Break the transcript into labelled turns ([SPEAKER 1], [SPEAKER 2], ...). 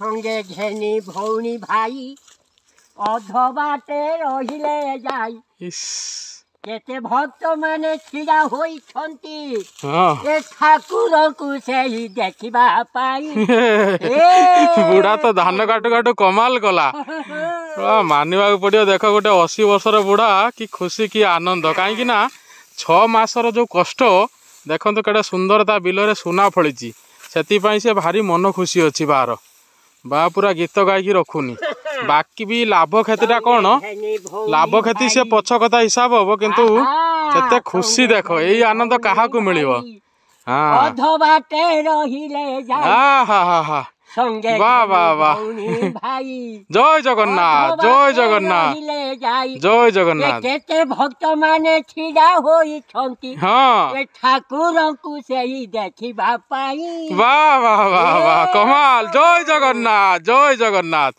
[SPEAKER 1] সঙ্গে ঘেনি ভৌণী ভাই অধবাটে রহিলে যাই কেতে ভক্ত মানে ଛିଡ଼ା ହୋଇଛନ୍ତି ଏ ଠାକୁରଙ୍କୁ ସେଇ ଦେଖିବା ପାଇଁ।
[SPEAKER 2] ବୁଢା ତ ଧାନ କାଟୁ କାଟୁ କମାଲ କଲା ମାନିବାକୁ ପଡିବ। ଦେଖ ଗୋଟେ 80 ବର୍ଷର ବୁଢା କି ଖୁସି କି ଆନନ୍ଦ, କାହିଁକି ନା 6 ମାସର ଯୋଉ କଷ୍ଟ ଦେଖନ୍ତୁ କେଡେ ସୁନ୍ଦର ତା ବିଲରେ ସୁନା ଫଳିଛି, ସେଥିପାଇଁ ସେ ଭାରି ମନ ଖୁସି ଅଛି। ବା ପୁରା ଗୀତ ଗାଇକି ରଖୁନି। ବାକି ବି ଲାଭ କ୍ଷତିଟା କଣ, ଲାଭ କ୍ଷତି ସେ ପଛ କଥା ହିସାବ ହବ, କିନ୍ତୁ କେତେ ଖୁସି ଦେଖ, ଏଇ ଆନନ୍ଦ କାହାକୁ ମିଳିବ।
[SPEAKER 1] ଅଧବାଟେ ରହିଲେ
[SPEAKER 2] ବାଃ ବାଃ ବାଃ, ଜୟ ଜଗନ୍ନାଥ ଜୟ ଜଗନ୍ନାଥ ଜୟ ଜଗନ୍ନାଥ।
[SPEAKER 1] କେତେ ଭକ୍ତ ମାନେ ଛିଡ଼ା ହୋଇଛନ୍ତି ଠାକୁରଙ୍କୁ ସେଇ ଦେଖିବା ପାଇଁ।
[SPEAKER 2] ବାଃ ବାଃ ବାଃ ବାଃ, କମାଲ, ଜୟ ଜଗନ୍ନାଥ ଜୟ ଜଗନ୍ନାଥ।